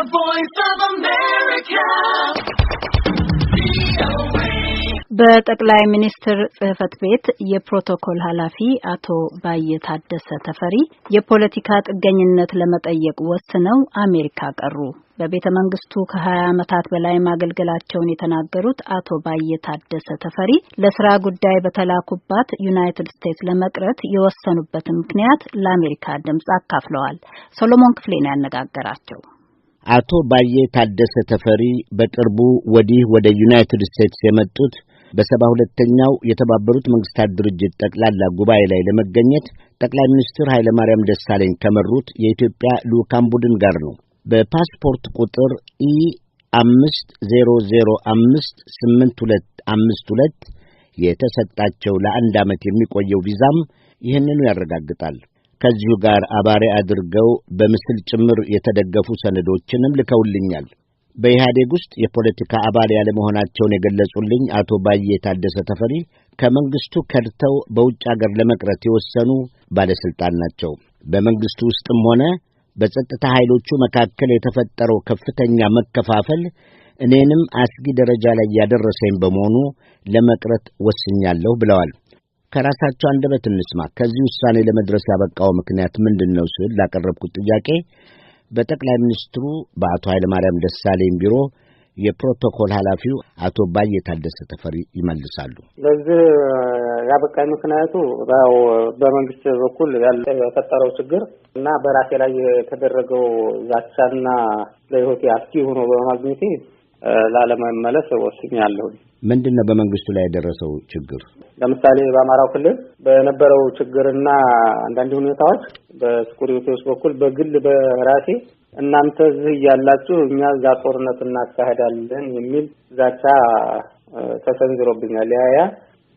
The Voice of America. በጠቅላይ ሚኒስትር ጽሕፈት ቤት የፕሮቶኮል ኃላፊ አቶ ባየ ታደሰ ተፈሪ የፖለቲካ ጥገኝነት ለመጠየቅ ወስነው አሜሪካ ቀሩ። በቤተ መንግስቱ ከ20 ዓመታት በላይ ማገልገላቸውን የተናገሩት አቶ ባየ ታደሰ ተፈሪ ለስራ ጉዳይ በተላኩባት ዩናይትድ ስቴትስ ለመቅረት የወሰኑበትን ምክንያት ለአሜሪካ ድምጽ አካፍለዋል። ሶሎሞን ክፍሌ ነው ያነጋገራቸው። አቶ ባየ ታደሰ ተፈሪ በቅርቡ ወዲህ ወደ ዩናይትድ ስቴትስ የመጡት በ72ኛው የተባበሩት መንግስታት ድርጅት ጠቅላላ ጉባኤ ላይ ለመገኘት ጠቅላይ ሚኒስትር ኃይለ ማርያም ደሳለኝ ከመሩት የኢትዮጵያ ልኡካን ቡድን ጋር ነው። በፓስፖርት ቁጥር E50058252 የተሰጣቸው ለአንድ ዓመት የሚቆየው ቪዛም ይህንኑ ያረጋግጣል። ከዚሁ ጋር አባሪ አድርገው በምስል ጭምር የተደገፉ ሰነዶችንም ልከውልኛል። በኢህአዴግ ውስጥ የፖለቲካ አባል ያለመሆናቸውን የገለጹልኝ አቶ ባየ ታደሰ ተፈሪ ከመንግስቱ ከድተው በውጭ ሀገር ለመቅረት የወሰኑ ባለስልጣን ናቸው። በመንግስቱ ውስጥም ሆነ በጸጥታ ኃይሎቹ መካከል የተፈጠረው ከፍተኛ መከፋፈል እኔንም አስጊ ደረጃ ላይ ያደረሰኝ በመሆኑ ለመቅረት ወስኛለሁ ብለዋል። ከራሳቸው አንደበት እንስማ። ከዚህ ውሳኔ ለመድረስ ያበቃው ምክንያት ምንድነው ስል ላቀረብኩት ጥያቄ በጠቅላይ ሚኒስትሩ በአቶ ኃይለ ማርያም ደሳለኝ ቢሮ የፕሮቶኮል ኃላፊው አቶ ባየ ታደሰ ተፈሪ ይመልሳሉ። ለዚህ ያበቃኝ ምክንያቱ ያው በመንግስት በኩል ያለ የተፈጠረው ችግር እና በራሴ ላይ የተደረገው ዛቻና ለህይወቴ አስጊ ሆኖ በማግኘቴ ላለመመለስ ወስኛለሁ። ምንድነው በመንግስቱ ላይ የደረሰው ችግር? ለምሳሌ በአማራው ክልል በነበረው ችግርና አንዳንድ ሁኔታዎች በስኩሪቲዎች በኩል በግል በራሴ እናንተ እዚህ ያላችሁ እኛ እዛ ጦርነት እናካሄዳለን የሚል ዛቻ ተሰንዝሮብኛል። ያ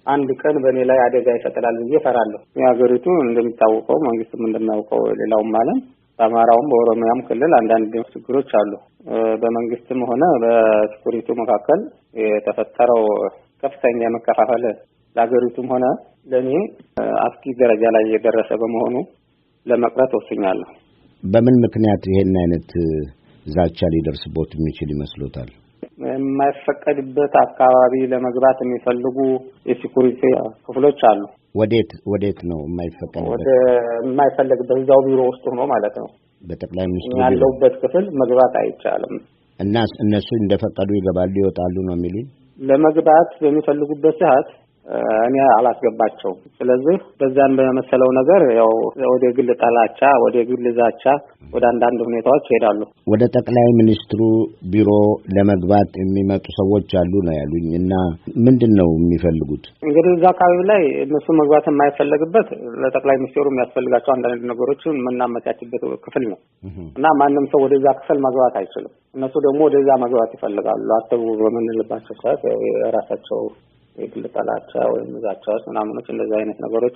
አንድ ቀን በእኔ ላይ አደጋ ይፈጥራል ብዬ እፈራለሁ። የሀገሪቱ እንደሚታወቀው መንግስትም እንደሚያውቀው ሌላውም ማለት በአማራውም በኦሮሚያም ክልል አንዳንድ ችግሮች አሉ። በመንግስትም ሆነ በስኩሪቲ መካከል የተፈጠረው ከፍተኛ መከፋፈል ለሀገሪቱም ሆነ ለኔ አስጊ ደረጃ ላይ የደረሰ በመሆኑ ለመቅረት ወስኛለሁ። በምን ምክንያት ይሄን አይነት ዛቻ ሊደርስቦት የሚችል ይመስሎታል? የማይፈቀድበት አካባቢ ለመግባት የሚፈልጉ የሴኩሪቲ ክፍሎች አሉ። ወዴት ነው የማይፈቀድበት? ወደ የማይፈለግበት እዛው ቢሮ ውስጥ ሆኖ ማለት ነው። በጠቅላይ ሚኒስትሩ ያለውበት ክፍል መግባት አይቻልም። እና እነሱ እንደፈቀዱ ይገባሉ ይወጣሉ ነው የሚሉኝ። ለመግባት በሚፈልጉበት ሰዓት እኔ አላስገባቸውም። ስለዚህ በዛን በመሰለው ነገር ያው ወደ ግል ጠላቻ፣ ወደ ግል ዛቻ፣ ወደ አንዳንድ ሁኔታዎች ይሄዳሉ። ወደ ጠቅላይ ሚኒስትሩ ቢሮ ለመግባት የሚመጡ ሰዎች አሉ ነው ያሉኝ። እና ምንድነው የሚፈልጉት? እንግዲህ እዛ አካባቢ ላይ እነሱ መግባት የማይፈልግበት ለጠቅላይ ሚኒስትሩ የሚያስፈልጋቸው አንዳንድ ነገሮችን የምናመቻችበት ክፍል ነው እና ማንም ሰው ወደዛ ክፍል መግባት አይችልም። እነሱ ደግሞ ወደዛ መግባት ይፈልጋሉ። አትግቡ በምንልባቸው ሰዓት የራሳቸው የግል ጠላቻ ወይም ዛቻዎች ምናምኖች እንደዚህ አይነት ነገሮች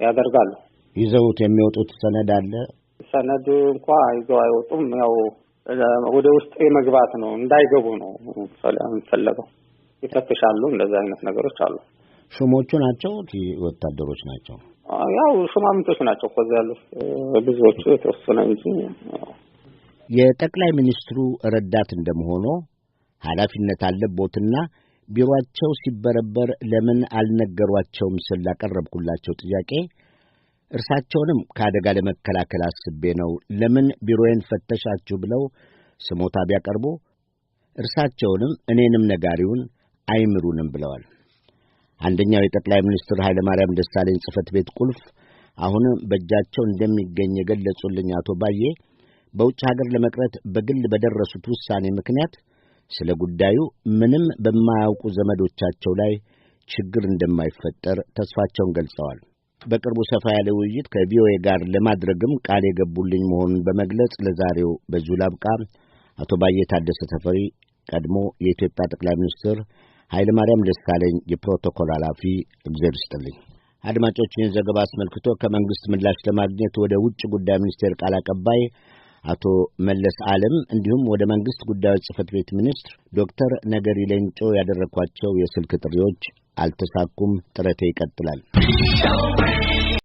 ያደርጋሉ። ይዘውት የሚወጡት ሰነድ አለ? ሰነድ እንኳን ይዘው አይወጡም። ያው ወደ ውስጥ የመግባት ነው፣ እንዳይገቡ ነው የሚፈለገው። ይፈትሻሉ። እንደዚህ አይነት ነገሮች አሉ። ሹሞቹ ናቸው ወታደሮች ናቸው? ያው ሹማምንቶች ናቸው እኮ ያሉት ብዙዎቹ የተወሰነ እንጂ። የጠቅላይ ሚኒስትሩ ረዳት እንደመሆኑ ኃላፊነት አለቦትና ቢሮአቸው ሲበረበር ለምን አልነገሯቸውም ስል ላቀረብኩላቸው ጥያቄ እርሳቸውንም ከአደጋ ለመከላከል አስቤ ነው ለምን ቢሮዬን ፈተሻችሁ ብለው ስሞታ ቢያቀርቡ እርሳቸውንም እኔንም ነጋሪውን አይምሩንም ብለዋል። አንደኛው የጠቅላይ ሚኒስትር ኃይለ ማርያም ደሳለኝ ጽሕፈት ቤት ቁልፍ አሁን በእጃቸው እንደሚገኝ የገለጹልኝ አቶ ባየ በውጭ ሀገር ለመቅረት በግል በደረሱት ውሳኔ ምክንያት ስለ ጉዳዩ ምንም በማያውቁ ዘመዶቻቸው ላይ ችግር እንደማይፈጠር ተስፋቸውን ገልጸዋል። በቅርቡ ሰፋ ያለ ውይይት ከቪኦኤ ጋር ለማድረግም ቃል የገቡልኝ መሆኑን በመግለጽ ለዛሬው በዚሁ ላብቃ። አቶ ባየ ታደሰ ተፈሪ ቀድሞ የኢትዮጵያ ጠቅላይ ሚኒስትር ኃይለ ማርያም ደሳለኝ የፕሮቶኮል ኃላፊ፣ እግዚአብሔር ይስጥልኝ። አድማጮች፣ ይህን ዘገባ አስመልክቶ ከመንግስት ምላሽ ለማግኘት ወደ ውጭ ጉዳይ ሚኒስቴር ቃል አቀባይ አቶ መለስ ዓለም እንዲሁም ወደ መንግስት ጉዳዮች ጽሕፈት ቤት ሚኒስትር ዶክተር ነገሪ ሌንጮ ያደረኳቸው የስልክ ጥሪዎች አልተሳኩም። ጥረቴ ይቀጥላል።